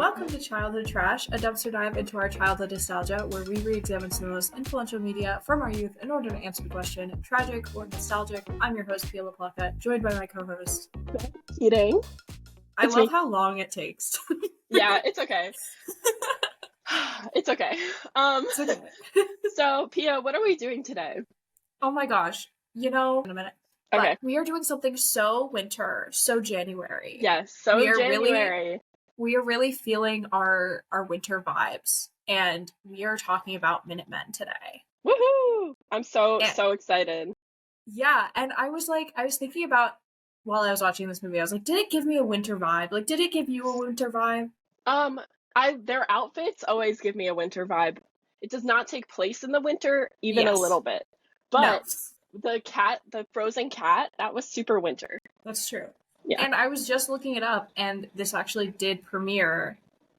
Welcome to Childhood Trash, a dumpster dive into our childhood nostalgia where we re-examine some of the most influential media from our youth in order to answer the question, tragic or nostalgic. I'm your host, Pia LaPlaca, joined by my co-host, Eating. I love how long it takes. Yeah, it's okay. It's okay. It's okay. So, Pia, what are we doing today? Oh my gosh. In a minute. Okay. But we are doing something so winter, so January. Yes, so January. We are really feeling our winter vibes, and we are talking about Minutemen today. Woohoo! I'm so excited. Yeah, and I was thinking about, while I was watching this movie, I was like, did it give me a winter vibe? Like, did it give you a winter vibe? Their outfits always give me a winter vibe. It does not take place in the winter, even a little bit. But the frozen cat, that was super winter. That's true. Yeah. And I was just looking it up, and this actually did premiere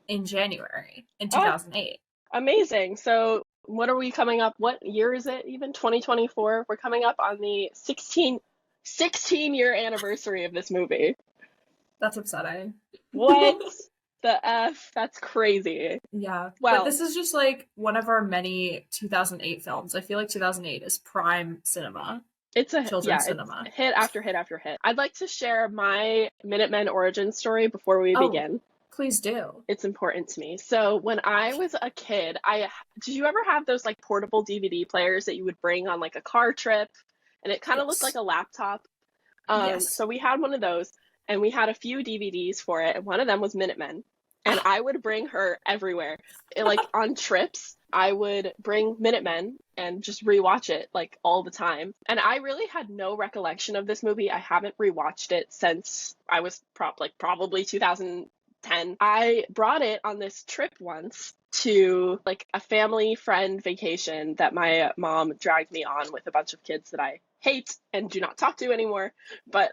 in January in 2008. Amazing. So what are we coming up? What year is it even? 2024? We're coming up on the 16-year anniversary of this movie. That's upsetting. What the F? That's crazy. Yeah. Well, but this is just like one of our many 2008 films. I feel like 2008 is prime cinema. It's a cinema. It's hit after hit after hit. I'd like to share my Minutemen origin story before we begin. Please do. It's important to me. So when I was a kid, did you ever have those like portable DVD players that you would bring on like a car trip, and it kind of looked like a laptop? Yes. So we had one of those, and we had a few DVDs for it, and one of them was Minutemen. And I would bring her everywhere. Like on trips, I would bring Minutemen and just rewatch it like all the time. And I really had no recollection of this movie. I haven't rewatched it since I was probably 2010. I brought it on this trip once to like a family friend vacation that my mom dragged me on with a bunch of kids that I hate and do not talk to anymore. But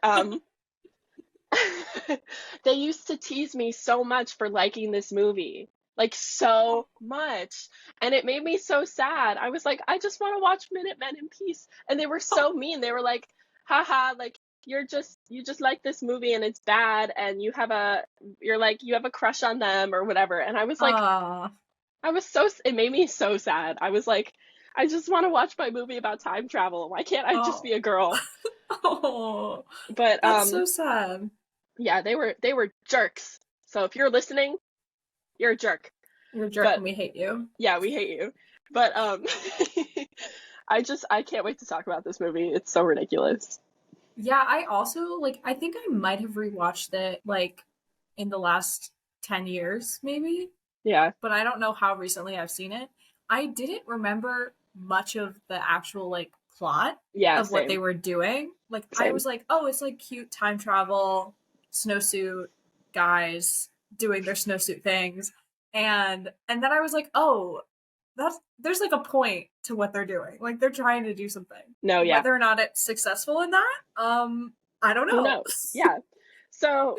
they used to tease me so much for liking this movie, like so much, and it made me so sad. I was like, I just want to watch Minutemen in peace, and they were so mean. They were like, haha, like you just like this movie and it's bad, and you have a crush on them or whatever. And I was like, it made me so sad. I was like, I just want to watch my movie about time travel. Why can't I just be a girl? But that's so sad. Yeah, they were jerks. So if you're listening, you're a jerk. You're a jerk, and we hate you. Yeah, we hate you. But I can't wait to talk about this movie. It's so ridiculous. Yeah, I also I think I might have rewatched it like in the last 10 years, maybe. Yeah. But I don't know how recently I've seen it. I didn't remember much of the actual plot of what they were doing. I was like, oh, it's like cute time travel, snowsuit guys doing their snowsuit things, and then I was like, oh, there's like a point to what they're doing. Like they're trying to do something. No, yeah. Whether or not it's successful in that, I don't know. Who knows? Yeah. So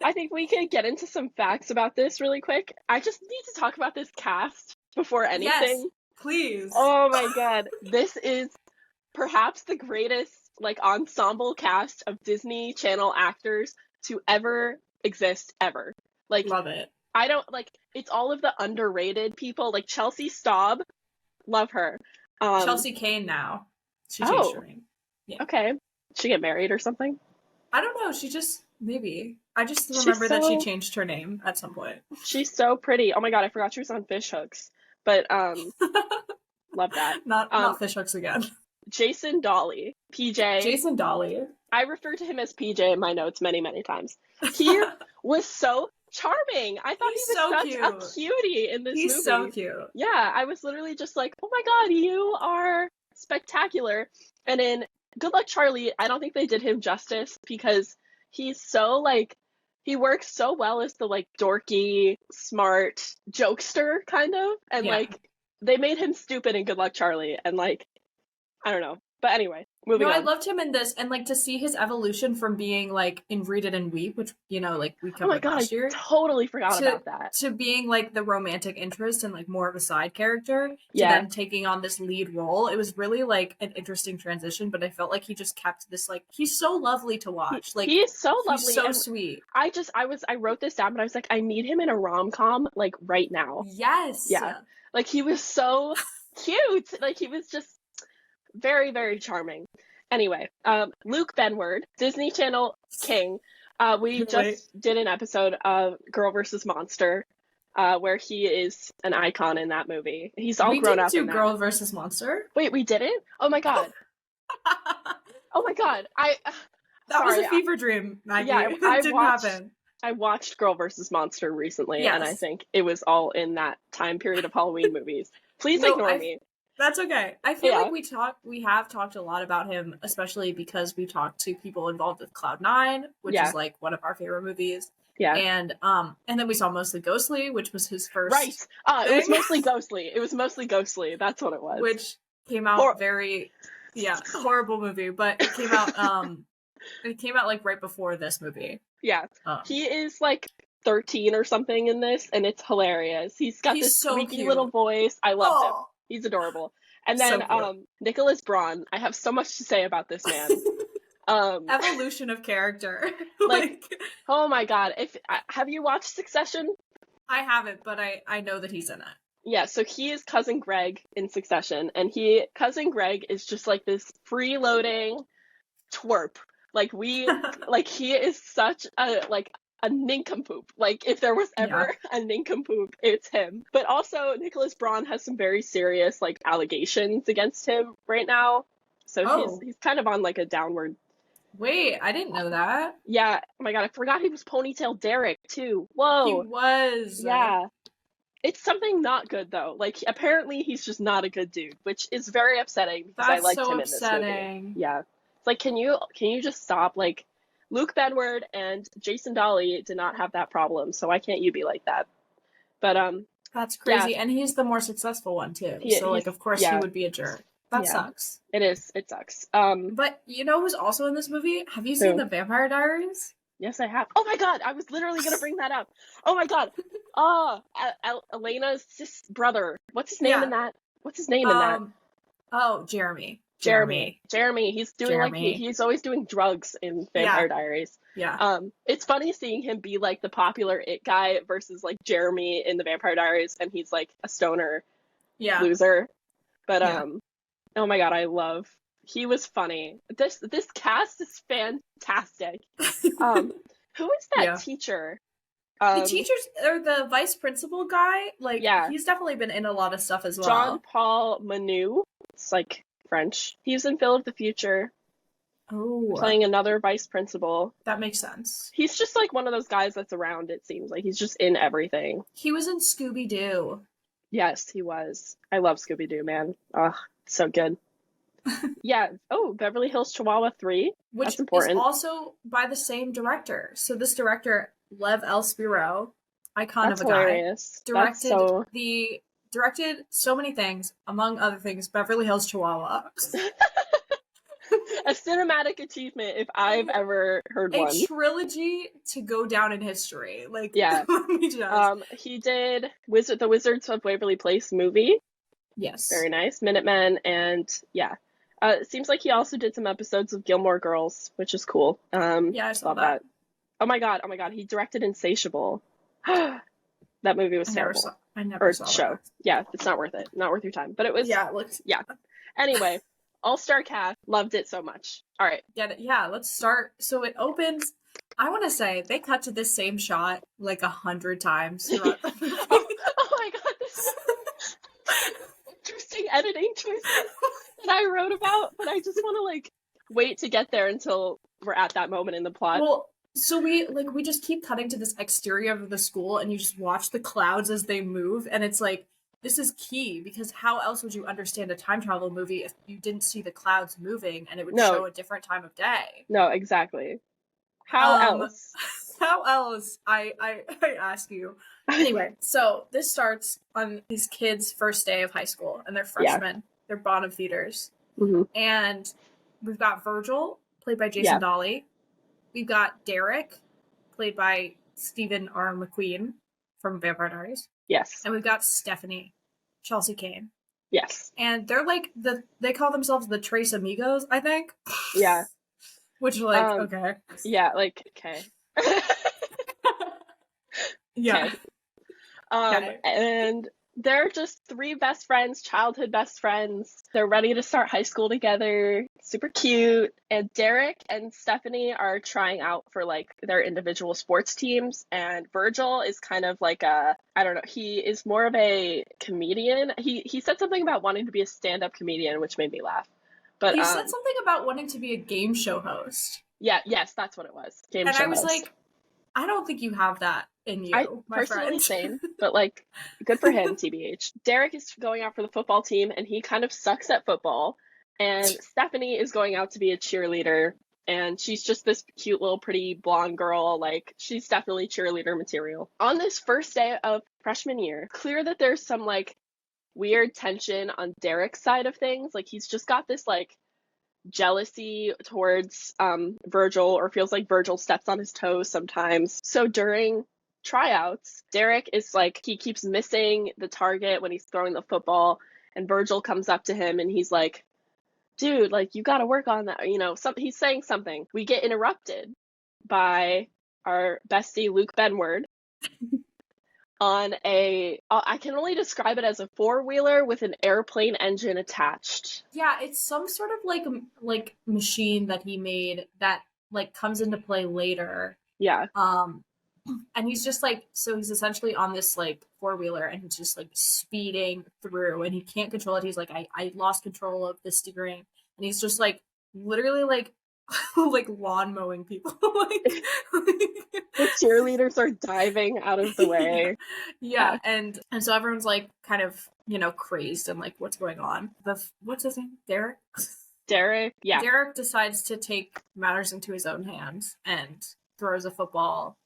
I think we could get into some facts about this really quick. I just need to talk about this cast before anything. Yes, please. Oh my god. This is perhaps the greatest ensemble cast of Disney Channel actors to ever exist ever. Love it. I don't it's all of the underrated people, like Chelsea Staub, love her. Chelsea Kane now. She changed her name. Yeah. Okay. She get married or something? I don't know. She just I just remember that she changed her name at some point. She's so pretty. Oh my god, I forgot she was on Fish Hooks. But love that. Not Fish Hooks again. Jason Dolly, PJ. Jason Dolly. I refer to him as PJ in my notes many, many times. He was so charming. I thought he was such a cutie in this movie. He's so cute. Yeah, I was literally just like, oh my god, you are spectacular. And in Good Luck Charlie, I don't think they did him justice because he's so he works so well as the dorky, smart jokester kind of. And they made him stupid in Good Luck Charlie. And I don't know. But anyway, moving on. I loved him in this, and like to see his evolution from being like in Read It and Weep, which like we covered last year. I totally forgot about that. To being like the romantic interest and like more of a side character, to then taking on this lead role. It was really like an interesting transition, but I felt like he just kept this like he's so lovely to watch. Like he is so lovely, so sweet. I wrote this down, but I was like, I need him in a rom-com like right now. Yes. Yeah. Like he was so cute. Like he was just very, very charming. Anyway, Luke Benward, Disney Channel King. We just did an episode of Girl vs. Monster, where he is an icon in that movie. He's all grown up. We didn't do Girl vs. Monster. Wait, we didn't? Oh my god. Oh my god. That was a fever dream, Maggie. Yeah, it didn't happen. I watched Girl vs. Monster recently, and I think it was all in that time period of Halloween movies. Please ignore me. That's okay. I feel like we have talked a lot about him, especially because we talked to people involved with Cloud9, which is like one of our favorite movies. Yeah. And then we saw Mostly Ghostly, which was his first. Right. It was mostly Ghostly. It was mostly Ghostly. That's what it was. Which came out horrible movie, but it came out like right before this movie. Yeah. He is like 13 or something in this, and it's hilarious. He's got this squeaky little voice. I love him. He's adorable. And then Nicholas Braun. I have so much to say about this man. Evolution of character. like, oh my god. Have you watched Succession? I haven't, but I know that he's in it. Yeah, so he is Cousin Greg in Succession, and Cousin Greg is just like this freeloading twerp. Like he is such a nincompoop. Like, if there was ever a nincompoop, it's him. But also, Nicholas Braun has some very serious, like, allegations against him right now. So he's kind of on, like, a downward... Wait, I didn't know that. Yeah. Oh my god, I forgot he was Ponytail Derek, too. Whoa. He was. Yeah. It's something not good, though. Like, apparently he's just not a good dude, which is very upsetting because I liked him in this movie. Yeah. It's like, can you just stop? Like, Luke Benward and Jason Dolly did not have that problem, so why can't you be like that? But that's crazy, and he's the more successful one too. So like, of course, he would be a jerk. That sucks. It is. It sucks. But you know who's also in this movie? Have you seen The Vampire Diaries? Yes, I have. Oh my god, I was literally gonna bring that up. Oh my god. Elena's brother. What's his name in that? What's his name in that? Oh, Jeremy. He's doing he's always doing drugs in Vampire Diaries. Yeah. It's funny seeing him be like the popular it guy versus like Jeremy in the Vampire Diaries, and he's like a stoner loser. But oh my god, he was funny. This cast is fantastic. Who is that teacher? The teachers or the vice principal guy, like he's definitely been in a lot of stuff as well. Jean-Paul Manu. It's like French. He's in Phil of the Future. Oh. Playing another vice principal. That makes sense. He's just like one of those guys that's around, it seems. Like he's just in everything. He was in Scooby-Doo. Yes, he was. I love Scooby-Doo, man. Ugh, so good. Yeah. Oh, Beverly Hills Chihuahua 3. Which that's important. Is also by the same director. So this director, Lev L. Spiro, icon that's of a hilarious. guy, directed so many things, among other things, Beverly Hills Chihuahua. A cinematic achievement, if I've ever heard one. A trilogy to go down in history. Like, yeah. He did The Wizards of Waverly Place movie. Yes. Very nice. Minutemen, and it seems like he also did some episodes of Gilmore Girls, which is cool. Yeah, I saw that. Oh my god, he directed Insatiable. That movie was terrible. I never saw show. That. Yeah, it's not worth it. Not worth your time. But it was. Yeah, it looked. Yeah. Anyway, all-star cast. Loved it so much. All right. Yeah, let's start. So it opens. I want to say they cut to this same shot like 100 times throughout the movie. Oh my god, this is interesting editing choices that I wrote about, but I just want to like wait to get there until we're at that moment in the plot. Well, so we just keep cutting to this exterior of the school, and you just watch the clouds as they move, and it's like, this is key, because how else would you understand a time travel movie if you didn't see the clouds moving and it would show a different time of day? No, exactly. How else? How else? I ask you. Anyway, so this starts on these kids' first day of high school, and they're freshmen. Yeah. They're bottom feeders. And we've got Virgil, played by Jason Dolly. We've got Derek, played by Stephen R. McQueen from Vampire Diaries. Yes. And we've got Stephanie, Chelsea Kane. Yes. And they're like they call themselves the Tres Amigos, I think. Yeah. Which okay. Yeah, like okay. Yeah. Okay. And they're just 3 best friends, childhood best friends. They're ready to start high school together. Super cute. And Derek and Stephanie are trying out for like their individual sports teams. And Virgil is kind of like I don't know, he is more of a comedian. He said something about wanting to be a stand-up comedian, which made me laugh. But he said something about wanting to be a game show host. Yeah, yes, that's what it was. Game show host. And I was like, I don't think you have that in you, my friend. Same, but like, good for him, TBH. Derek is going out for the football team, and he kind of sucks at football. And Stephanie is going out to be a cheerleader, and she's just this cute little pretty blonde girl. Like, she's definitely cheerleader material. On this first day of freshman year, clear that there's some like weird tension on Derek's side of things. Like, he's just got this like jealousy towards Virgil, or feels like Virgil steps on his toes sometimes. So during tryouts, Derek is like, he keeps missing the target when he's throwing the football, and Virgil comes up to him and he's like, dude, like, you gotta work on that, you know, he's saying something. We get interrupted by our bestie Luke Benward on I can only describe it as a 4-wheeler with an airplane engine attached. Yeah, it's some sort of like machine that he made that like comes into play later. Yeah. And he's just like, so he's essentially on this like 4-wheeler and he's just like speeding through and he can't control it. He's like, I lost control of the steering, and he's just like literally like like lawn mowing people. like the cheerleaders are diving out of the way. Yeah. And so everyone's like kind of, you know, crazed and like, what's going on? What's his name? Derek, yeah. Derek decides to take matters into his own hands and throws a football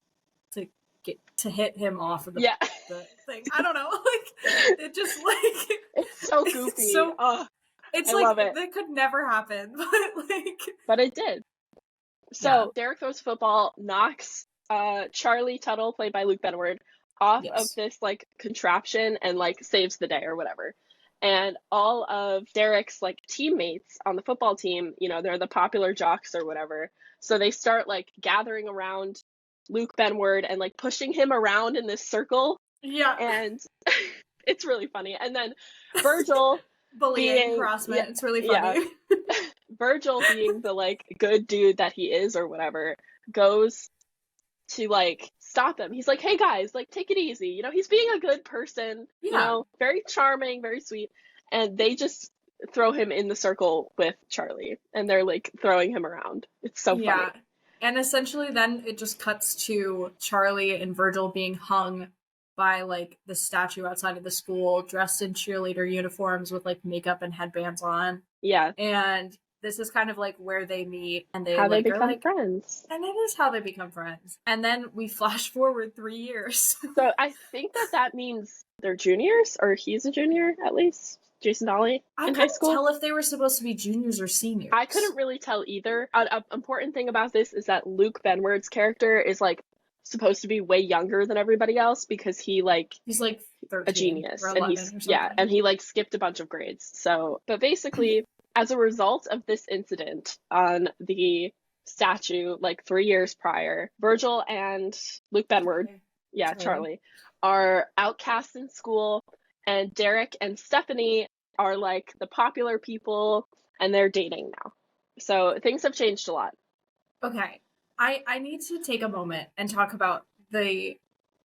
to hit him off of the thing. I don't know. Like, it just like it's so goofy. It's I love it. That could never happen, but it did. So Derek throws football, knocks Charlie Tuttle, played by Luke Benward, off of this like contraption and like saves the day or whatever. And all of Derek's like teammates on the football team, you know, they're the popular jocks or whatever. So they start like gathering around Luke Benward and like pushing him around in this circle. Yeah. And it's really funny. And then Virgil bullying, harassment. It's really funny. Yeah. Virgil, being the like good dude that he is or whatever, goes to like stop him. He's like, hey guys, like, take it easy. You know, he's being a good person, you know, very charming, very sweet. And they just throw him in the circle with Charlie and they're like throwing him around. It's so funny. And essentially then it just cuts to Charlie and Virgil being hung by like the statue outside of the school, dressed in cheerleader uniforms with like makeup and headbands on. Yeah. And this is kind of like where they meet and they they become friends. And it is how they become friends. And then we flash forward 3 years. So I think that means they're juniors, or he's a junior at least. Jason Dolly in high school. I couldn't tell if they were supposed to be juniors or seniors. I couldn't really tell either. An important thing about this is that Luke Benward's character is like supposed to be way younger than everybody else because he's like 13, a genius, and he like skipped a bunch of grades. So, but basically, as a result of this incident on the statue, like 3 years prior, Virgil and Luke Benward, Charlie, are outcast in school, and Derek and Stephanie are like the popular people, and they're dating now. So things have changed a lot. Okay. I need to take a moment and talk about the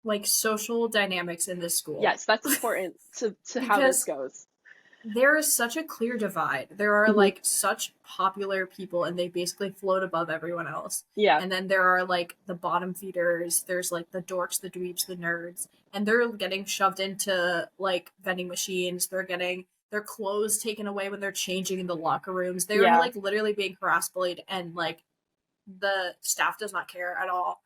like social dynamics in this school. Yes, that's important to how this goes. There is such a clear divide. There are like such popular people and they basically float above everyone else. Yeah. And then there are like the bottom feeders. There's like the dorks, the dweebs, the nerds. And they're getting shoved into like vending machines. They're getting their clothes taken away when they're changing in the locker rooms. They're like literally being harassed, bullied, and like the staff does not care at all.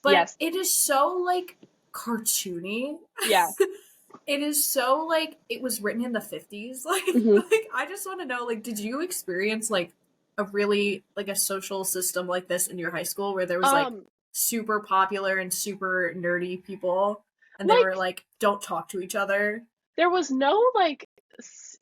But it is so like cartoony. Yeah. It is so, like, it was written in the 50s. Like, like I just want to know, like, did you experience, like, a really, like, a social system like this in your high school where there was, like, super popular and super nerdy people and they were, like, don't talk to each other? There was no, like,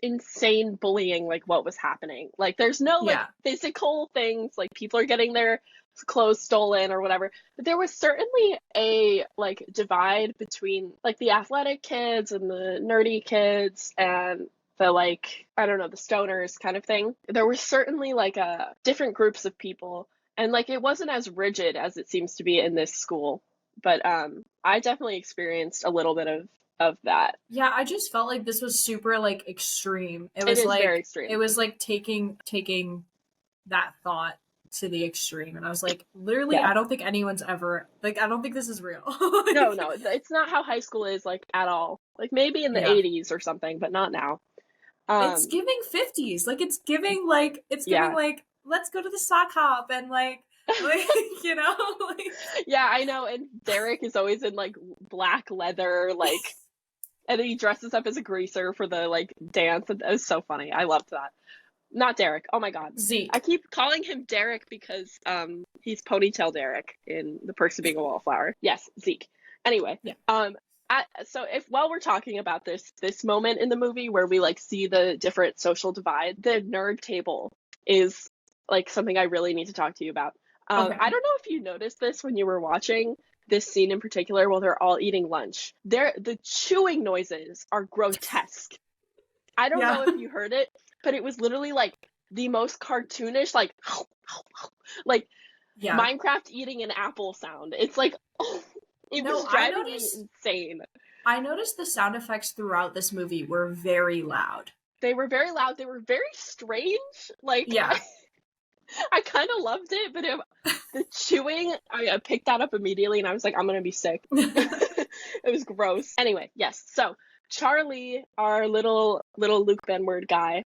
insane bullying, like, what was happening. Like, there's no, like, physical things, like, people are getting their clothes stolen or whatever. But there was certainly a, like, divide between, like, the athletic kids and the nerdy kids and the, like, I don't know, the stoners kind of thing. There were certainly, like, different groups of people. And, like, it wasn't as rigid as it seems to be in this school. But I definitely experienced a little bit of that. Yeah, I just felt like this was super, like, extreme. It is like very extreme. It was like taking that thought to the extreme, and I was like, literally, I don't think anyone's ever, like, I don't think this is real. No, it's not how high school is, like, at all. Like, maybe in the 80s or something, but not now. It's giving 50s. Like, it's giving, like, like, let's go to the sock hop and, like, you know? Like... Yeah, I know, and Derek is always in, like, black leather, like, and then he dresses up as a greaser for the, like, dance, and it was so funny. I loved that. Not Derek. Oh my god. Zeke. I keep calling him Derek because he's Ponytail Derek in The Perks of Being a Wallflower. Yes, Zeke. Anyway, so while we're talking about this moment in the movie where we, like, see the different social divide, the nerd table is, like, something I really need to talk to you about. I don't know if you noticed this when you were watching this scene in particular while they're all eating lunch. The chewing noises are grotesque. I don't know if you heard it, but it was literally, like, the most cartoonish, like Minecraft eating an apple sound. It's like, it was driving me insane. I noticed the sound effects throughout this movie were very loud. They were very loud. They were very strange. Like, I kind of loved it, but the chewing, I picked that up immediately, and I was like, I'm gonna be sick. It was gross. Anyway, yes. So Charlie, our little Luke Benward guy,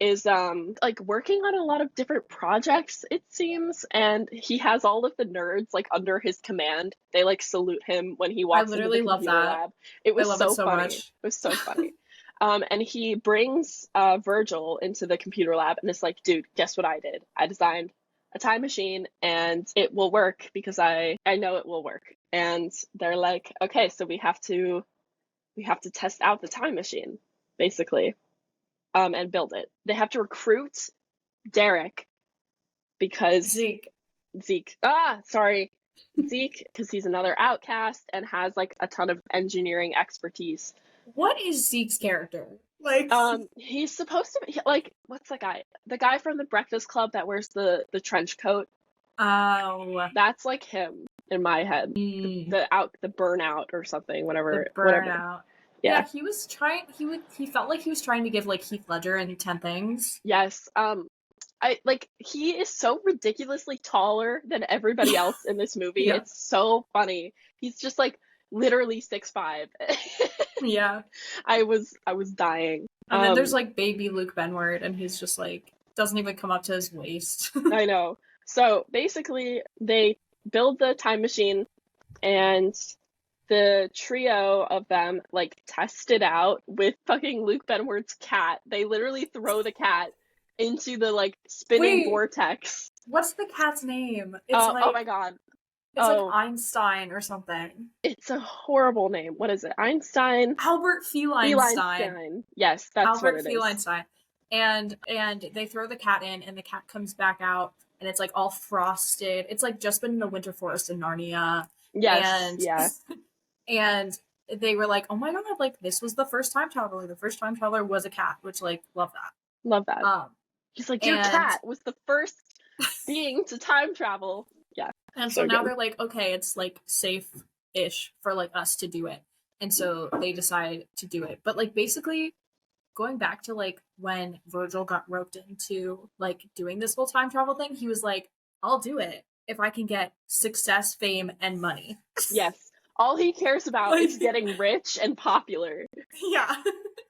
is like working on a lot of different projects, it seems, and he has all of the nerds, like, under his command. They, like, salute him when he walks into the computer lab. It was so funny. It was so funny. And he brings Virgil into the computer lab and is like, dude, guess what I did? I designed a time machine and it will work because I know it will work. And they're like, okay, so we have to test out the time machine, basically, and build it. They have to recruit Derek because Zeke, because he's another outcast and has, like, a ton of engineering expertise. What is Zeke's character? Like, he's supposed to be, like, what's that guy? The guy from the Breakfast Club that wears the trench coat. Oh, that's, like, him in my head. The burnout or something, whatever. The burnout. Whatever. Yeah, he was trying. He felt like he was trying to give, like, Heath Ledger in 10 Things. Yes. He is so ridiculously taller than everybody else in this movie. Yeah. It's so funny. He's just, like, literally 6'5". Yeah. I was dying. And then there's, like, baby Luke Benward, and he's just, like, doesn't even come up to his waist. I know. So basically they build the time machine, and the trio of them, like, test it out with fucking Luke Benward's cat. They literally throw the cat into the, like, spinning vortex. What's the cat's name? It's oh my god. It's like Einstein or something. It's a horrible name. What is it? Einstein? Albert Feinstein. Yes, that's Albert what it Feinstein. And they throw the cat in, and the cat comes back out, and it's, like, all frosted. It's, like, just been in the winter forest in Narnia. Yes, and they were like, oh my god, like, this was the first time traveler. The first time traveler was a cat, which, like, love that. Love that. He's like, your cat was the first being to time travel. Yeah. And so now they're like, okay, it's, like, safe-ish for, like, us to do it. And so they decide to do it. But, like, basically, going back to, like, when Virgil got roped into, like, doing this whole time travel thing, he was like, I'll do it if I can get success, fame, and money. Yes. All he cares about is getting rich and popular. Yeah.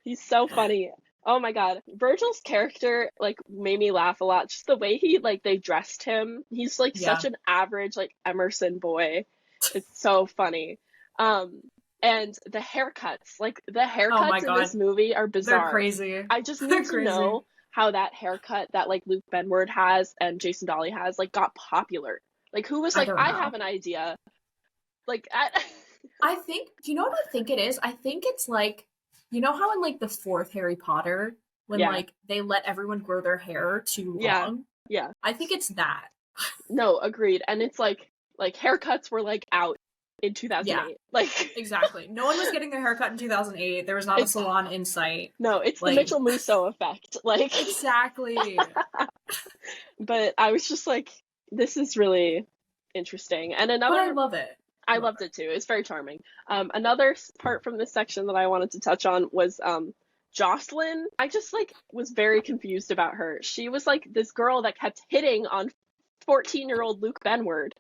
He's so funny. Oh my god. Virgil's character, like, made me laugh a lot. Just the way he, like, they dressed him. He's, like, such an average, like, Emerson boy. It's so funny. And the haircuts, like the haircuts in this movie are bizarre. They're crazy. I just need to know how that haircut that like Luke Benward has and Jason Dolley has like got popular. Like who was like, I have an idea. Like I think, do you know what I think it is? I think it's like, you know how in like the fourth Harry Potter, when like they let everyone grow their hair too long? Yeah. I think it's that. No, agreed. And it's like haircuts were like out in 2008. Like exactly. No one was getting their haircut in 2008. There was not a salon in sight. No, it's like, the Mitchell Musso effect. Like exactly. But I was just like, this is really interesting. And another, but I love it. I loved it too. It's very charming. Another part from this section that I wanted to touch on was Jocelyn. I just like was very confused about her. She was like this girl that kept hitting on 14-year-old Luke Benward,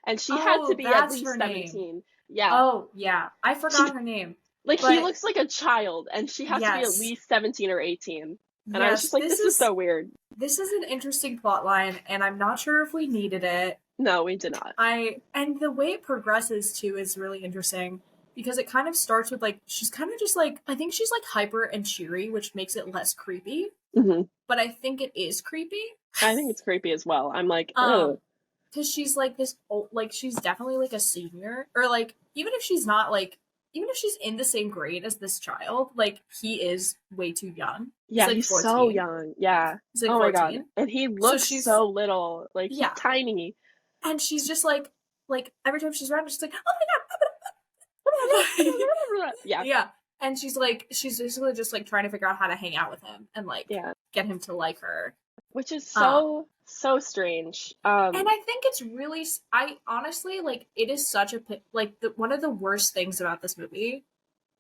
and she had to be at least 17. Name. Yeah. Oh yeah, I forgot her name. Like he looks like a child, and she has to be at least 17 or 18. And I was just like, this is so weird. This is an interesting plot line, and I'm not sure if we needed it. No, we did not. And the way it progresses too is really interesting, because it kind of starts with like, she's kind of just like, I think she's like hyper and cheery, which makes it less creepy. Mm-hmm. But I think it is creepy. I think it's creepy as well. I'm like, oh. Because she's like this old, like she's definitely like a senior, or like even if she's not like, even if she's in the same grade as this child, like he is way too young. Yeah, like he's so young. Yeah. He's like 14. My god. And he looks so little. Like he's tiny. And she's just like every time she's around, she's like, oh my god. Yeah. And she's basically just like trying to figure out how to hang out with him and like get him to like her. Which is so strange. And I think it's really, I honestly, like, it is such a, like, one of the worst things about this movie,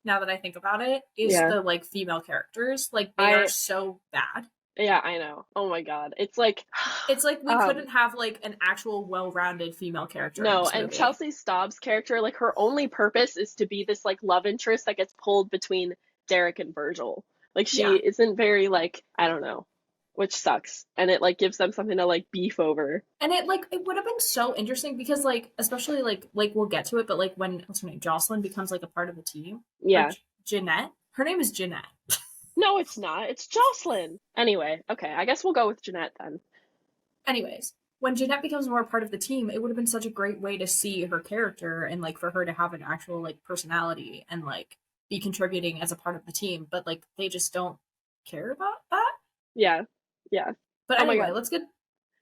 now that I think about it, is the, like, female characters. Like, they are so bad. Yeah, I know. Oh my god. It's like we couldn't have, like, an actual well-rounded female character. No, and Chelsea Staub's character, like, her only purpose is to be this, like, love interest that gets pulled between Derek and Virgil. Like, she isn't very, like, I don't know. Which sucks. And it, like, gives them something to, like, beef over. And it would have been so interesting because, like, especially, like, we'll get to it, but, like, when, what's her name, Jocelyn becomes, like, a part of the team. Yeah. Jeanette? Her name is Jeanette. No, it's not. It's Jocelyn. Anyway, okay, I guess we'll go with Jeanette then. Anyways, when Jeanette becomes more a part of the team, it would have been such a great way to see her character and, like, for her to have an actual, like, personality and, like, be contributing as a part of the team. But, like, they just don't care about that. Yeah. But anyway, let's get...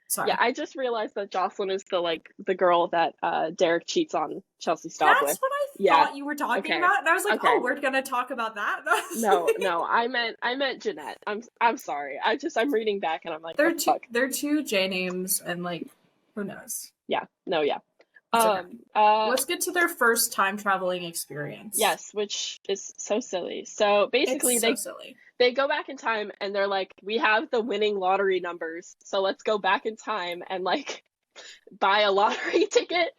Sorry. Yeah, I just realized that Jocelyn is the girl that Derek cheats on Chelsea Staub with. That's what I thought you were talking about, and I was like, oh, we're gonna talk about that? No, I meant Jeanette. I'm sorry. I'm reading back and I'm like, they're two J names, and like, who knows? Yeah. Let's get to their first time traveling experience. Yes, which is so silly. So basically, they go back in time and they're like, we have the winning lottery numbers, so let's go back in time and like buy a lottery ticket.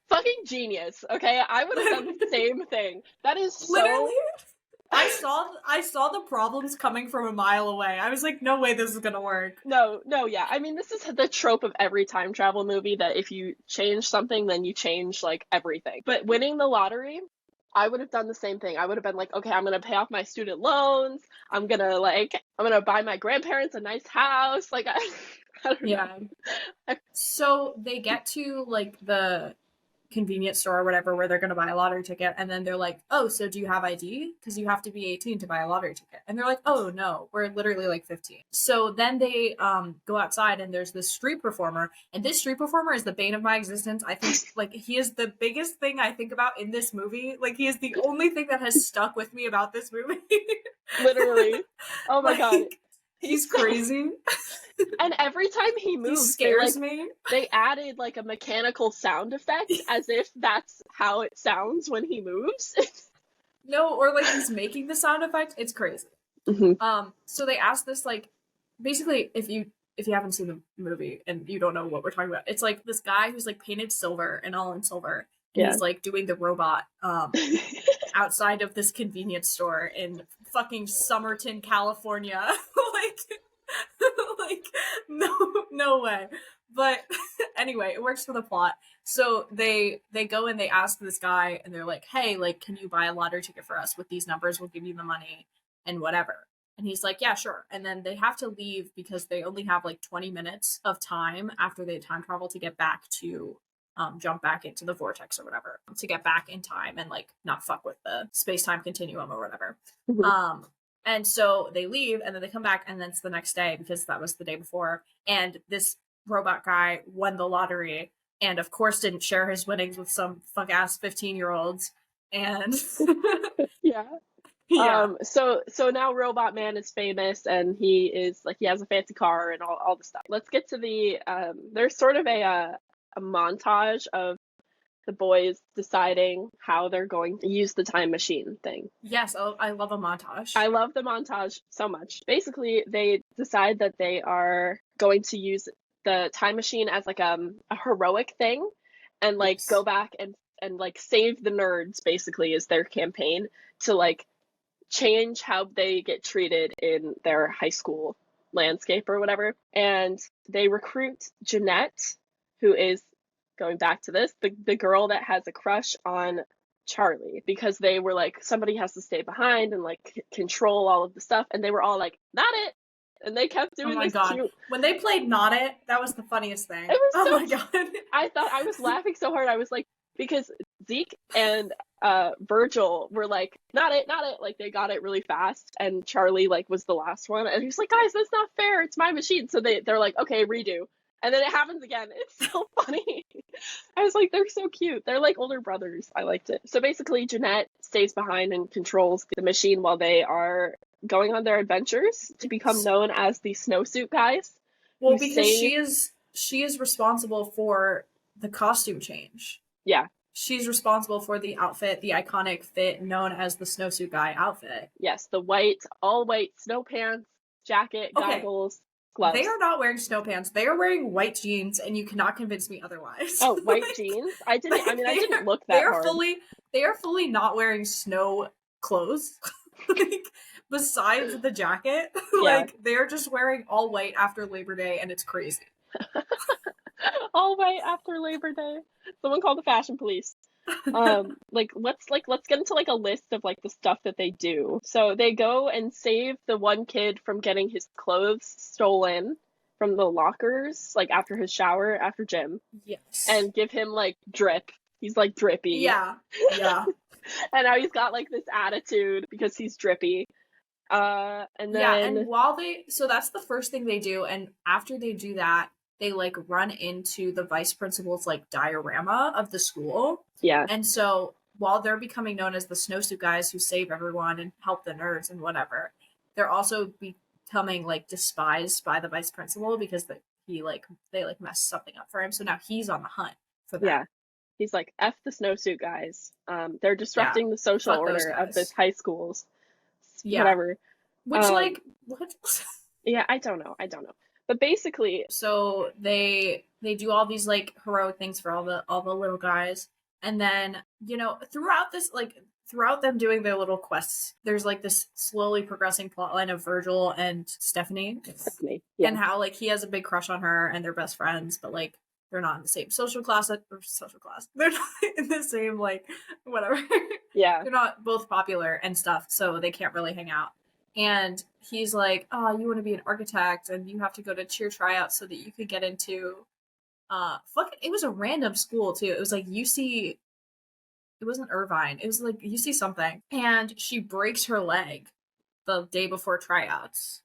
Fucking genius. Okay, I would have done the same thing. That is so... Literally, I saw the problems coming from a mile away. I was like, no way this is gonna work. No, yeah. I mean, this is the trope of every time travel movie, that if you change something, then you change like everything. But winning the lottery, I would have done the same thing. I would have been like, okay, I'm gonna pay off my student loans. I'm gonna buy my grandparents a nice house. Like, I don't know. So they get to like the convenience store or whatever where they're going to buy a lottery ticket, and then they're like, oh, so do you have ID? Because you have to be 18 to buy a lottery ticket. And they're like, oh no, we're literally like 15. So then they go outside and there's this street performer, and this street performer is the bane of my existence. I think like he is the biggest thing I think about in this movie. Like he is the only thing that has stuck with me about this movie. Literally. Oh my god. He's crazy. And every time he moves, he scares me. They added like a mechanical sound effect as if that's how it sounds when he moves. No, or like he's making the sound effect. It's crazy. Mm-hmm. So they asked this, like, basically, if you haven't seen the movie and you don't know what we're talking about, it's like this guy who's like painted silver and all in silver. And he's like doing the robot outside of this convenience store in fucking Summerton, California. like no way. But anyway, it works for the plot. So they go and they ask this guy, and they're like, hey, like, can you buy a lottery ticket for us with these numbers? We'll give you the money and whatever. And he's like, yeah, sure. And then they have to leave because they only have like 20 minutes of time after they time travel to get back to jump back into the vortex or whatever, to get back in time and like not fuck with the space-time continuum or whatever. And so they leave, and then they come back, and then it's the next day because that was the day before. And this robot guy won the lottery, and of course didn't share his winnings with some fuck ass 15-year-olds. And yeah. So now Robot Man is famous, and he is like, he has a fancy car and all the stuff. Let's get to the there's sort of a montage of the boys deciding how they're going to use the time machine thing. Yes, I love a montage. I love the montage so much. Basically, they decide that they are going to use the time machine as like a heroic thing, and like go back and like save the nerds, basically, is their campaign to like change how they get treated in their high school landscape or whatever. And they recruit Jeanette, who is, going back to this, the girl that has a crush on Charlie, because they were like, somebody has to stay behind and like control all of the stuff, and they were all like, not it, and they kept doing this cute... When they played Not It, that was the funniest thing. It was my god. I thought, I was laughing so hard. I was like, because Zeke and Virgil were like, not it, like they got it really fast, and Charlie like was the last one, and he's like, guys, that's not fair, it's my machine. So they're like, okay, redo. And then it happens again. It's so funny. I was like, they're so cute. They're like older brothers. I liked it. So basically, Jeanette stays behind and controls the machine while they are going on their adventures to become known as the Snowsuit Guys. Well, because she is responsible for the costume change. Yeah. She's responsible for the outfit, the iconic fit known as the Snowsuit Guy outfit. Yes, the all white snow pants, jacket, goggles. Gloves. They are not wearing snow pants. They are wearing white jeans, and you cannot convince me otherwise. Oh, white jeans? I didn't look that hard. They are fully not wearing snow clothes. Like, besides the jacket, like they're just wearing all white after Labor Day, and it's crazy. All white after Labor Day. Someone call the fashion police. Let's get into like a list of like the stuff that they do. So they go and save the one kid from getting his clothes stolen from the lockers, like after his shower after gym. Yes. And give him like drip. He's like drippy. Yeah. And now he's got like this attitude because he's drippy. And then and so that's the first thing they do, and after they do that, they like run into the vice principal's like diorama of the school. Yeah. And so while they're becoming known as the Snowsuit Guys who save everyone and help the nerds and whatever, they're also becoming like despised by the vice principal because they messed something up for him. So now he's on the hunt for them. Yeah. He's like, F the Snowsuit Guys. They're disrupting the social order of this high school's whatever. Which like what? Yeah, I don't know. But basically, so they do all these like heroic things for all the little guys, and then throughout them doing their little quests, there's like this slowly progressing plotline of Virgil and Stephanie, and how like he has a big crush on her and they're best friends, but like they're not in the same social class. They're not in the same like whatever. Yeah, they're not both popular and stuff, so they can't really hang out. And he's like, oh, you want to be an architect and you have to go to cheer tryouts so that you could get into, it was a random school too. It was like UC, it wasn't Irvine. It was like UC something. And she breaks her leg the day before tryouts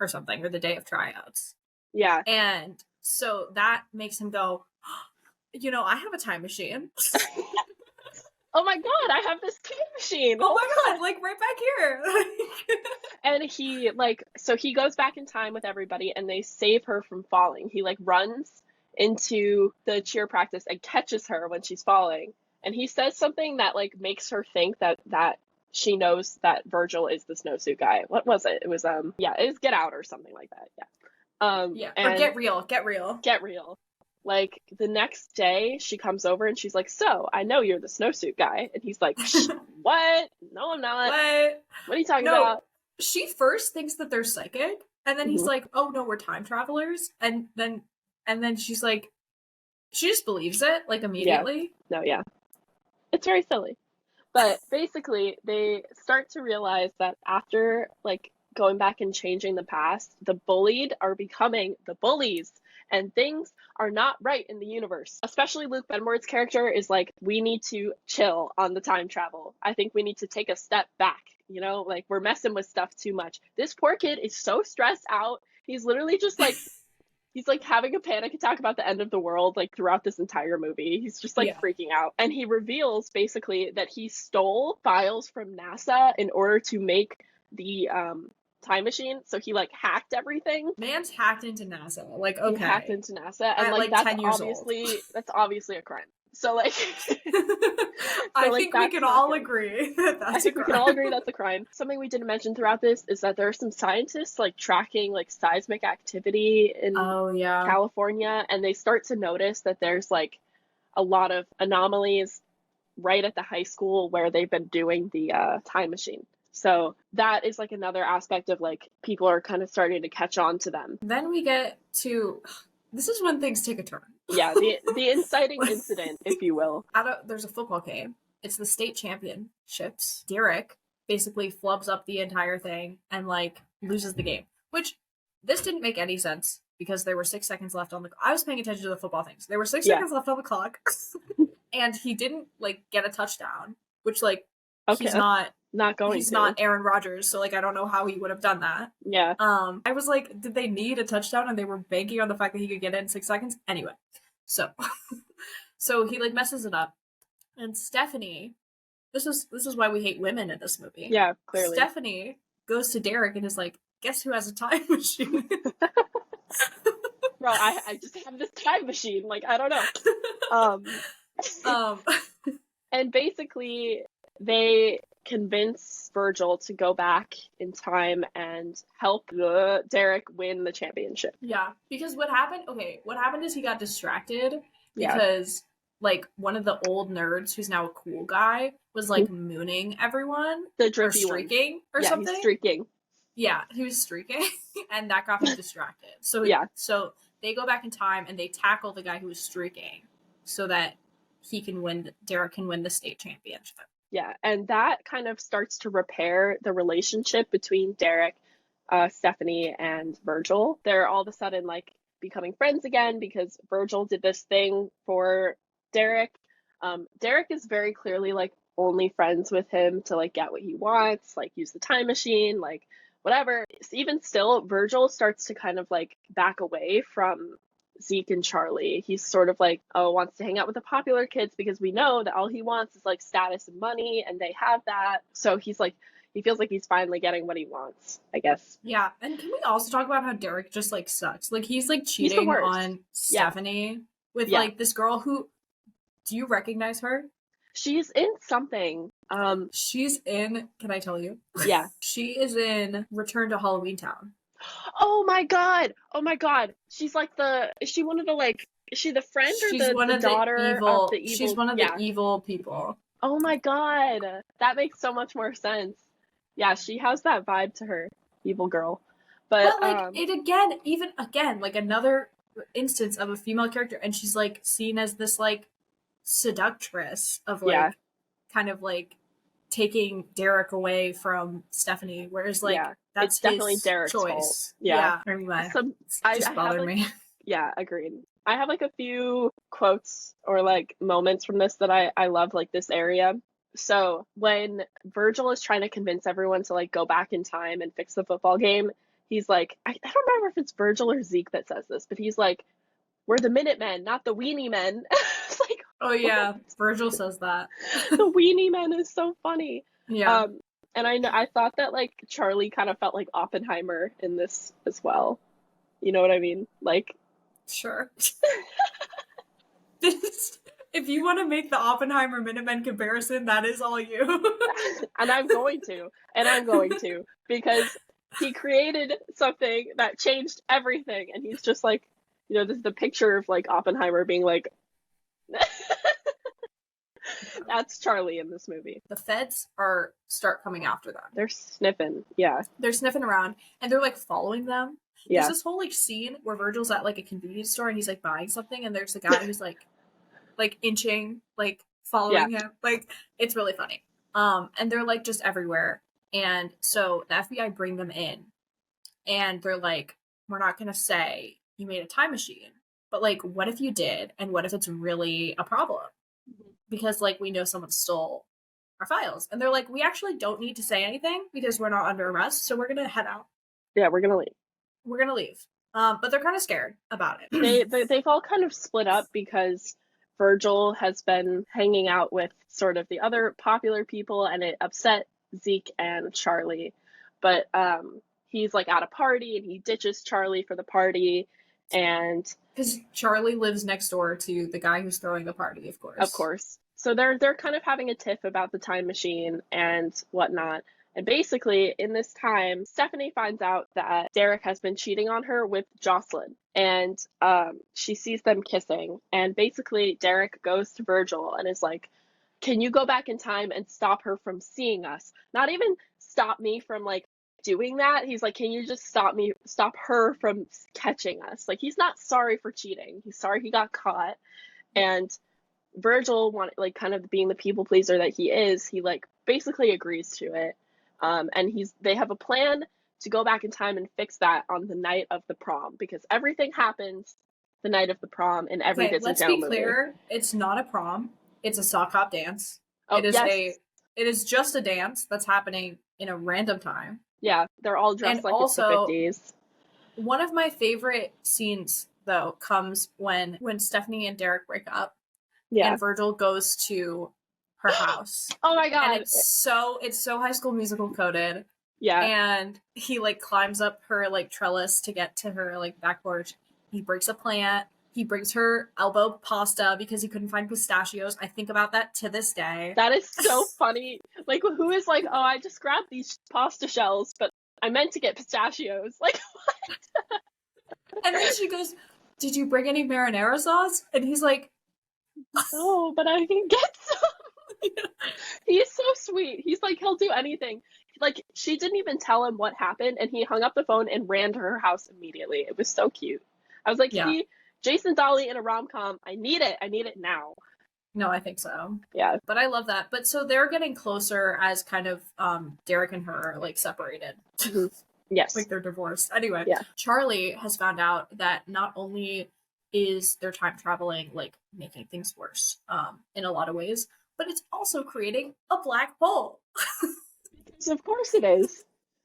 or something, or the day of tryouts. Yeah. And so that makes him go, I have a time machine. Oh my god, I have this time machine. Oh my god, like right back here. And he so he goes back in time with everybody and they save her from falling. He like runs into the cheer practice and catches her when she's falling. And he says something that like makes her think that she knows that Virgil is the Snowsuit Guy. What was it? It was it was Get Out or something like that. Yeah. Or Get Real. Like, the next day, she comes over and she's like, so, I know you're the Snowsuit Guy. And he's like, what? No, I'm not. What are you talking about? She first thinks that they're psychic, and then he's like, oh, no, we're time travelers. And then And then she's like, she just believes it, like, immediately. Yeah. No, yeah. It's very silly. But basically, they start to realize that after, like, going back and changing the past, the bullied are becoming the bullies, and things are not right in the universe. Especially Luke Benward's character is like, we need to chill on the time travel. I think we need to take a step back, you know? Like, we're messing with stuff too much. This poor kid is so stressed out. He's literally just like, he's like having a panic attack about the end of the world, like throughout this entire movie. He's just like freaking out. And he reveals basically that he stole files from NASA in order to make the time machine. So he like hacked everything. Man's hacked into NASA. Like, okay. He hacked into NASA. And at, like that's 10 years obviously old. That's obviously a crime. So like I think we can all agree that that's I think we can all agree that's a crime. Something we didn't mention throughout this is that there are some scientists like tracking like seismic activity in California, and they start to notice that there's like a lot of anomalies right at the high school where they've been doing the time machine. So that is like another aspect of like people are kind of starting to catch on to them. Then we get to, this is when things take a turn. Yeah, the inciting incident, if you will. There's a football game. It's the state championships. Derek basically flubs up the entire thing and like loses the game, which this didn't make any sense because there were 6 seconds left on the. I was paying attention to the football things. There were 6 seconds left on the clock, and he didn't like get a touchdown, which like he's not going. He's not Aaron Rodgers, so like I don't know how he would have done that. Yeah. I was like, did they need a touchdown? And they were banking on the fact that he could get it in 6 seconds. Anyway, so he like messes it up, and Stephanie. This is why we hate women in this movie. Yeah, clearly. Stephanie goes to Derek and is like, guess who has a time machine? Bro, I just have this time machine. Like, I don't know. And basically, they convince Virgil to go back in time and help Derek win the championship. Yeah, because what happened is he got distracted because like one of the old nerds who's now a cool guy was like mooning everyone. The drippy streaking or something. He's streaking. Yeah, he was streaking and that got him distracted. So so they go back in time and they tackle the guy who was streaking so that Derek can win the state championship. Yeah, and that kind of starts to repair the relationship between Derek, Stephanie, and Virgil. They're all of a sudden like becoming friends again because Virgil did this thing for Derek. Derek is very clearly like only friends with him to like get what he wants, like use the time machine, like whatever. Even still, Virgil starts to kind of like back away from Zeke and Charlie. He's sort of like, wants to hang out with the popular kids because we know that all he wants is like status and money, and they have that. So he's like, he feels like he's finally getting what he wants, I guess. Yeah, and can we also talk about how Derek just like sucks? Like he's like cheating on Stephanie with like this girl who, do you recognize her? She's in something. She's in, can I tell you? Yeah. She is in Return to Halloween Town. Oh my god. She's like is she one of the like, is she the friend or the daughter of the evil? She's one of the evil people. Oh my god. That makes so much more sense. Yeah, she has that vibe to her, evil girl. But like even again, like another instance of a female character, and she's like seen as this like seductress of like kind of like taking Derek away from Stephanie, whereas like that's definitely Derek's choice. Anyway, it just bothered me. Yeah, agreed. I have like a few quotes or like moments from this that I love, like this area. So when Virgil is trying to convince everyone to like go back in time and fix the football game, he's like, I don't remember if it's Virgil or Zeke that says this, but he's like, we're the Minutemen, not the Weenie Men. It's like, oh yeah, Virgil says that. The Weenie Men is so funny. Yeah. And I thought that like Charlie kind of felt like Oppenheimer in this as well. You know what I mean? Like, sure. If you want to make the Oppenheimer Minutemen comparison, that is all you. And I'm going to, because he created something that changed everything, and he's just like, you know, this is the picture of like Oppenheimer being like, that's Charlie in this movie. The feds start coming after them. They're sniffing, yeah. They're sniffing around, and they're like following them. There's this whole like scene where Virgil's at like a convenience store and he's like buying something, and there's a guy who's like inching, like following him. Like, it's really funny. And they're like just everywhere. And so the FBI bring them in, and they're like, we're not gonna say you made a time machine, but like, what if you did, and what if it's really a problem? Because like, we know someone stole our files. And they're like, we actually don't need to say anything because we're not under arrest, so we're gonna head out. Yeah, we're gonna leave. But they're kind of scared about it. They've all kind of split up because Virgil has been hanging out with sort of the other popular people, and it upset Zeke and Charlie. But he's like at a party, and he ditches Charlie for the party, and because Charlie lives next door to the guy who's throwing the party, of course. Of course. So they're kind of having a tiff about the time machine and whatnot. And basically, in this time, Stephanie finds out that Derek has been cheating on her with Jocelyn. And she sees them kissing. And basically, Derek goes to Virgil and is like, can you go back in time and stop her from seeing us? Not even stop me from, like, doing that. He's like, can you just stop her from catching us? Like, he's not sorry for cheating. He's sorry he got caught. And Virgil, like, kind of being the people pleaser that he is, he, like, basically agrees to it. And they have a plan to go back in time and fix that on the night of the prom, because everything happens the night of the prom in every Disney Channel movie. Let's be clear, it's not a prom. It's a sock hop dance. It is just a dance that's happening in a random time. Yeah, they're all dressed and like also, it's the 50s. One of my favorite scenes, though, comes when Stephanie and Derek break up. Yeah. And Virgil goes to her house. Oh my god. And it's so High School Musical coded. Yeah. And he like climbs up her like trellis to get to her like back porch. He breaks a plant. He brings her elbow pasta because he couldn't find pistachios. I think about that to this day. That is so funny. Like, who is like, oh, I just grabbed these pasta shells, but I meant to get pistachios. Like, what? And then she goes, did you bring any marinara sauce? And he's like, no, but I can get some. He's so sweet. He's like, he'll do anything. Like, she didn't even tell him what happened, and he hung up the phone and ran to her house immediately. It was so cute. I was like, see, Jason Dolly in a rom-com. I need it. I need it now. No, I think so. Yeah. But I love that. But so they're getting closer as kind of Derek and her are like separated. Mm-hmm. Yes. Like they're divorced. Anyway, yeah. Charlie has found out that not only is their time traveling like making things worse in a lot of ways, but it's also creating a black hole. Of course it is.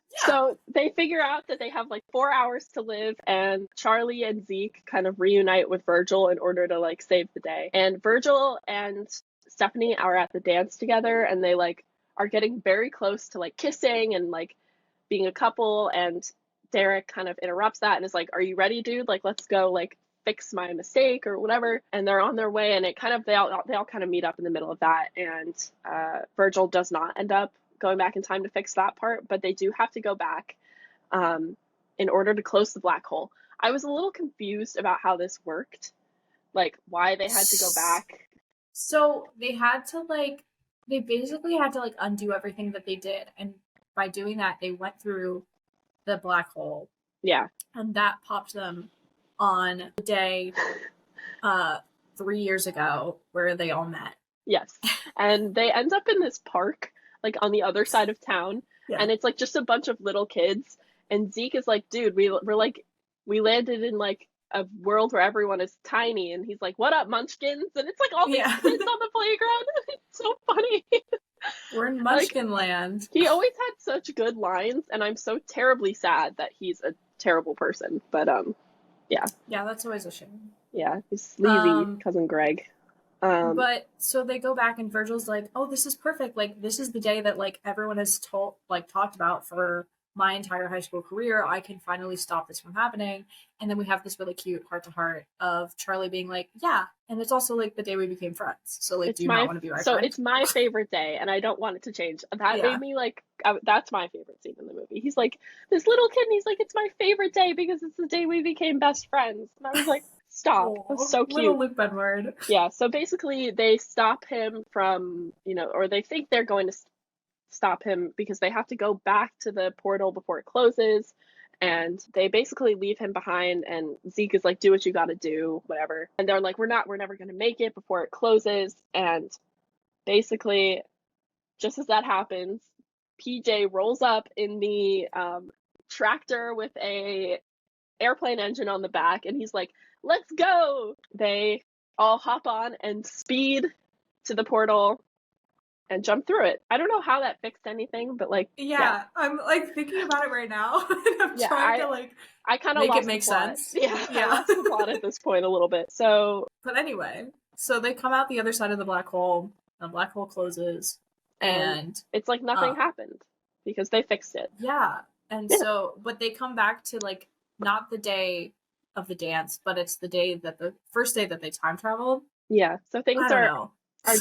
Yeah. So they figure out that they have like 4 hours to live, and Charlie and Zeke kind of reunite with Virgil in order to like save the day. And Virgil and Stephanie are at the dance together, and they like are getting very close to like kissing and like being a couple, and Derek kind of interrupts that and is like, are you ready, dude? Like, let's go like fix my mistake or whatever. And they're on their way, and it kind of they all kind of meet up in the middle of that, and Virgil does not end up going back in time to fix that part, but they do have to go back in order to close the black hole. I was a little confused about how this worked, like why they had to go back. So they basically had to like undo everything that they did, and by doing that they went through the black hole. Yeah. And that popped them on the day 3 years ago where they all met. Yes. And they end up in this park like on the other side of town, and it's like just a bunch of little kids, and Zeke is like, dude, we're like, we landed in like a world where everyone is tiny, and he's like, what up, munchkins? And it's like all these kids on the playground. It's so funny. We're in munchkin land. He always had such good lines, and I'm so terribly sad that he's a terrible person, but yeah, that's always a shame. Yeah, he's sleazy cousin Greg. But so they go back, and Virgil's like, oh, this is perfect. Like, this is the day that like everyone has talked about for my entire high school career. I can finally stop this from happening. And then we have this really cute heart-to-heart of Charlie being like, yeah, and it's also like the day we became friends. So like, do you not want to be our friend? So it's my favorite day, and I don't want it to change. That made me like, that's my favorite scene in the movie. He's like, this little kid, and he's like, it's my favorite day because it's the day we became best friends. And I was like, stop. That's so cute. Little Luke Benward. Yeah, so basically they stop him from, or they think they're going to stop him because they have to go back to the portal before it closes, and they basically leave him behind, and Zeke is like, do what you gotta do, whatever. And they're like, we're never gonna make it before it closes. And basically, just as that happens, PJ rolls up in the tractor with a airplane engine on the back, and he's like, let's go. They all hop on and speed to the portal and jump through it. I don't know how that fixed anything, but like, yeah. I'm like thinking about it right now, and I'm trying to like I kind of make it make sense. Yeah, I lost the plot at this point a little bit. So, but anyway, so they come out the other side of the black hole. The black hole closes, and it's like nothing happened because they fixed it. Yeah, and so, but they come back to like not the day of the dance, but it's the first day that they time traveled. Yeah, so things are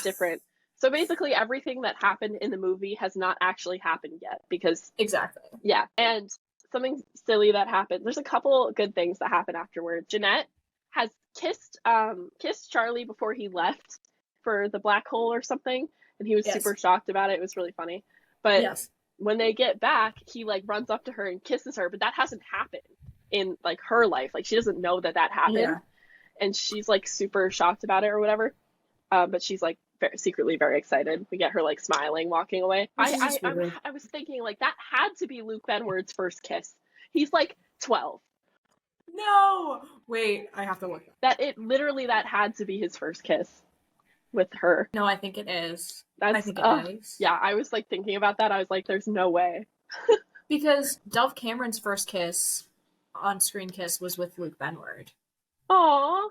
different. So basically everything that happened in the movie has not actually happened yet because... Exactly. Yeah, and something silly that happened. There's a couple good things that happen afterward. Jeanette has kissed Charlie before he left for the black hole or something, and he was super shocked about it. It was really funny. But when they get back, he like runs up to her and kisses her, but that hasn't happened in like her life. Like she doesn't know that happened. Yeah. And she's like super shocked about it or whatever. But she's like secretly very excited. We get her like smiling, walking away. I was thinking like that had to be Luke Benward's first kiss. He's like 12. No, wait, I have to look. That had to be his first kiss with her. No, I think it is. I think it is. Yeah, I was like thinking about that. I was like, there's no way. Because Dove Cameron's first on-screen kiss was with Luke Benward. Aww.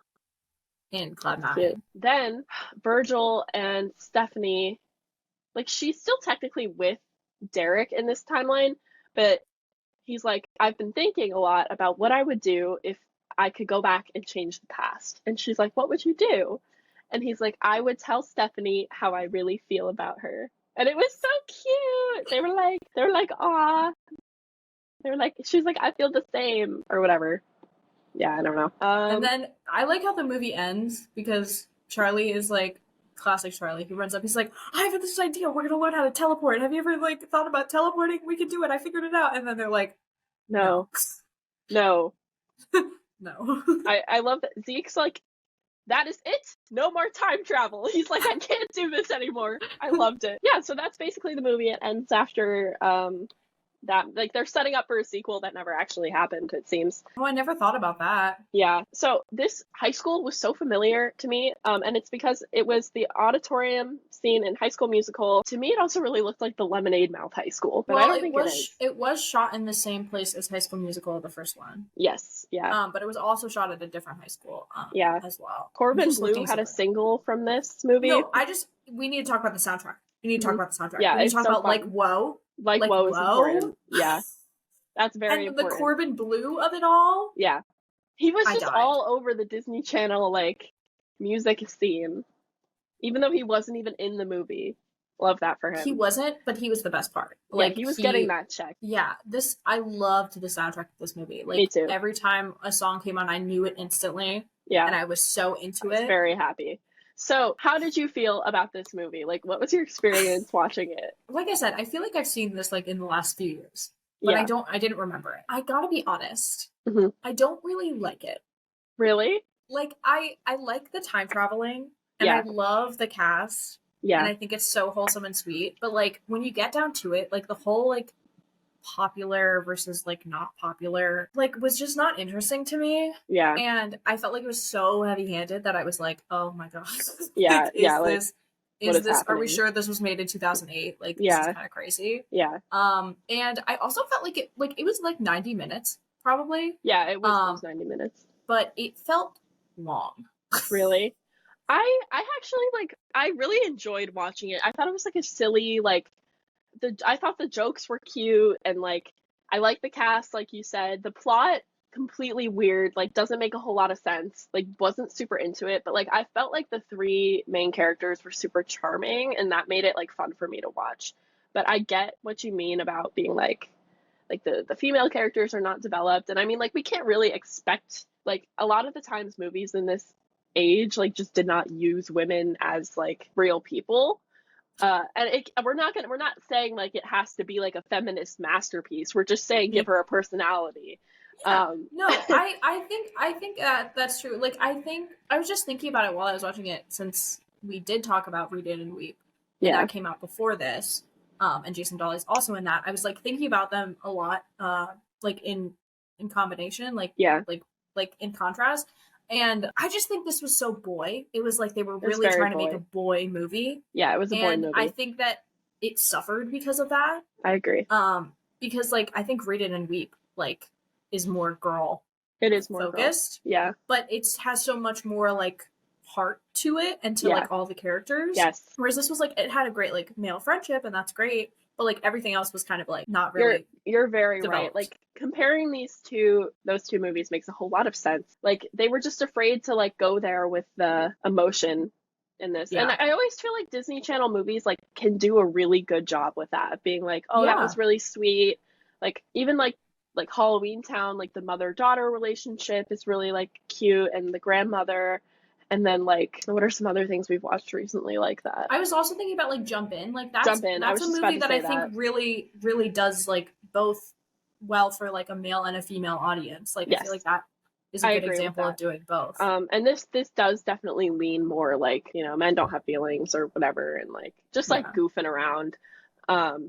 In Cloud 9. Then Virgil and Stephanie, like she's still technically with Derek in this timeline, but he's like, I've been thinking a lot about what I would do if I could go back and change the past. And she's like, what would you do? And he's like, I would tell Stephanie how I really feel about her. And it was so cute. They were like, aw. They were like, she's like, I feel the same or whatever. Yeah, I don't know. And then I like how the movie ends because Charlie is like classic Charlie. He runs up. He's like, I have this idea. We're gonna learn how to teleport. Have you ever like thought about teleporting? We can do it. I figured it out. And then they're like, no. No. I love that Zeke's like, that is it. No more time travel. He's like, I can't do this anymore. I loved it. Yeah, so that's basically the movie. It ends after that, like they're setting up for a sequel that never actually happened, it seems. Oh, I never thought about that. Yeah. So this high school was so familiar to me, and it's because it was the auditorium scene in High School Musical. To me, it also really looked like the Lemonade Mouth High School, but I don't think it is. It was shot in the same place as High School Musical, the first one. Yes. Yeah. But it was also shot at a different high school. As well. Corbin Bleu had a single from this movie. No, we need to talk about the soundtrack. We need to talk about the soundtrack. Yeah, we need to talk about fun. Like Whoa. Like Whoa is important. Yeah. That's very important. The Corbin Bleu of it all. Yeah. He was just all over the Disney Channel, like, music scene. Even though he wasn't even in the movie. Love that for him. He wasn't, but he was the best part. Like, he was getting that check. Yeah. I loved the soundtrack of this movie. Like, me too. Every time a song came on, I knew it instantly. Yeah. And I was so into it. Very happy. So, how did you feel about this movie? Like, what was your experience watching it? Like I said, I feel like I've seen this, like, in the last few years. But I didn't remember it. I gotta be honest. Mm-hmm. I don't really like it. Really? Like, I like the time traveling. And I love the cast. Yeah. And I think it's so wholesome and sweet. But, like, when you get down to it, like, the whole, like, popular versus like not popular like was just not interesting to me. Yeah. And I felt like it was so heavy-handed that I was like, oh my gosh. Yeah. Is this are we sure this was made in 2008? Like this is kind of crazy. Yeah. And I also felt like it was like 90 minutes probably. Yeah, it was 90 minutes. But it felt long. Really? I actually I really enjoyed watching it. I thought it was like a silly I thought the jokes were cute and like I like the cast, like you said. The plot completely weird, like doesn't make a whole lot of sense. Like wasn't super into it, but like I felt like the three main characters were super charming and that made it like fun for me to watch. But I get what you mean about being like the female characters are not developed, and I mean like we can't really expect like a lot of the times movies in this age like just did not use women as like real people. we're not saying like it has to be like a feminist masterpiece. We're just saying give her a personality. Yeah. No, I think that's true. Like, I think I was just thinking about it while I was watching it, since we did talk about Read It and Weep, and that came out before this. And Jason Dolley's also in that. I was like thinking about them a lot, like in combination, like in contrast. And I just think this was so boy. It was like they were really trying to make a boy movie. Yeah, it was a boy movie. I think that it suffered because of that. I agree. Because like I think Read It and Weep like is more girl. It is more focused. Girl. Yeah. But it has so much more like heart to it and to like all the characters. Yes. Whereas this was like it had a great like male friendship, and that's great. But like everything else was kind of like not really. You're very right. Like comparing those two movies makes a whole lot of sense. Like they were just afraid to like go there with the emotion in this. Yeah. And I always feel like Disney Channel movies like can do a really good job with that, being like, oh, that was really sweet. Like even like Halloween Town, like the mother-daughter relationship is really like cute, and the grandmother. And then, like, what are some other things we've watched recently like that? I was also thinking about, like, Jump In. Like, that's a movie that I think really, really does, like, both well for, like, a male and a female audience. Like, I feel like that is a good example of doing both. And this does definitely lean more, like, you know, men don't have feelings or whatever, and, like, just, like, goofing around.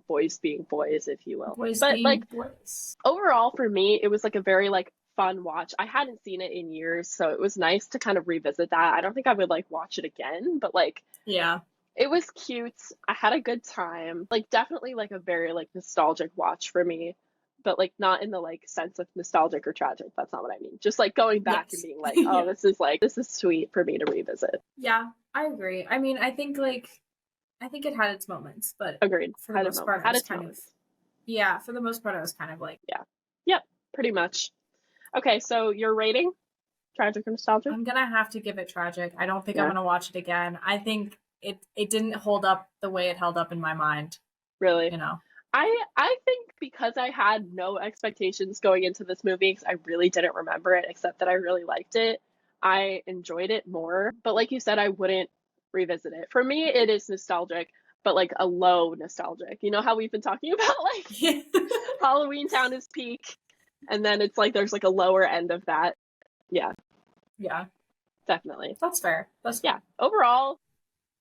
Boys being boys, if you will. Boys. Overall, for me, it was, like, a very, like, fun watch. I hadn't seen it in years, so it was nice to kind of revisit that. I don't think I would like watch it again, but like it was cute. I had a good time. Like definitely like a very like nostalgic watch for me, but like not in the like sense of nostalgic or tragic. That's not what I mean. Just like going back and being like, oh, this is sweet for me to revisit. Yeah, I agree. I mean, I think it had its moments, but agreed. For the most part, I was kind of for the most part I was kind of like yep, pretty much. Okay, so your rating? Tragic or nostalgic? I'm gonna have to give it tragic. I don't think I'm gonna watch it again. I think it didn't hold up the way it held up in my mind. Really? You know. I think because I had no expectations going into this movie, because I really didn't remember it, except that I really liked it. I enjoyed it more. But like you said, I wouldn't revisit it. For me, it is nostalgic, but like a low nostalgic. You know how we've been talking about like Halloween Town is peak. And then it's like there's like a lower end of that. Yeah. Yeah. Definitely. That's fair. Overall,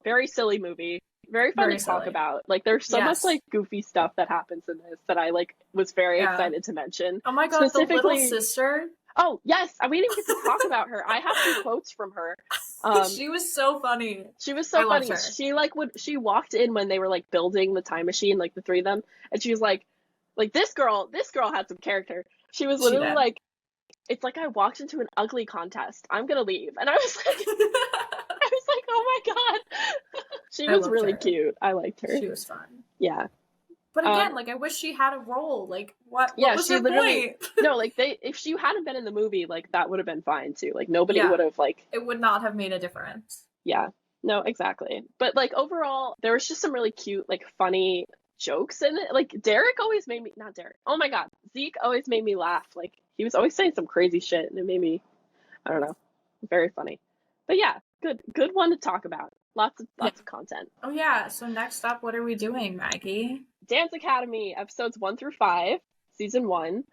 very silly movie. Very fun to talk about. Like there's so much like goofy stuff that happens in this that I like was very excited to mention. Oh my god, the little sister. Oh yes, we didn't get to talk about her. I have some quotes from her. She was so funny. She was so funny. She walked in when they were like building the time machine, like the three of them, and she was like this girl had some character. She was literally like, it's like I walked into an ugly contest. I'm gonna leave. And I was like, oh my god. She was really cute. I liked her. She was fun. Yeah. But again, like I wish she had a role. Like what was her point? No, like if she hadn't been in the movie, like that would have been fine too. Like nobody would have like it would not have made a difference. Yeah. No, exactly. But like overall, there was just some really cute, like funny jokes in it. Like Derek always made me not Derek. Oh my god. Zeke always made me laugh. Like he was always saying some crazy shit and it made me I don't know. Very funny. But yeah, good one to talk about. Lots of content. Oh yeah. So next up, what are we doing, Maggie? Dance Academy, episodes 1 through 5, season 1.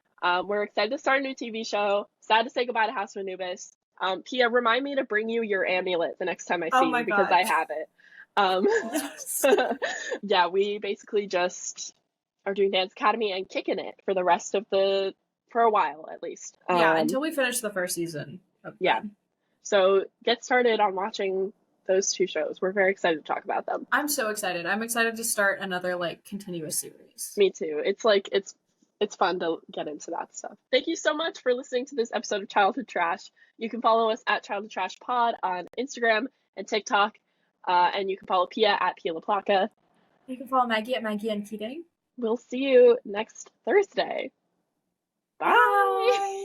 We're excited to start a new TV show. Sad to say goodbye to House of Anubis. Pia, remind me to bring you your amulet the next time I see you because I have it. Yeah, we basically just are doing Dance Academy and kicking it for the rest of for a while at least. Until we finish the first season. So get started on watching those two shows. We're very excited to talk about them. I'm so excited. I'm excited to start another like continuous series. Me too. It's like it's fun to get into that stuff. Thank you so much for listening to this episode of Childhood Trash. You can follow us at Childhood Trash Pod on Instagram and TikTok. And you can follow Pia at Pia LaPlaca. You can follow Maggie at Maggie and Keating. We'll see you next Thursday. Bye.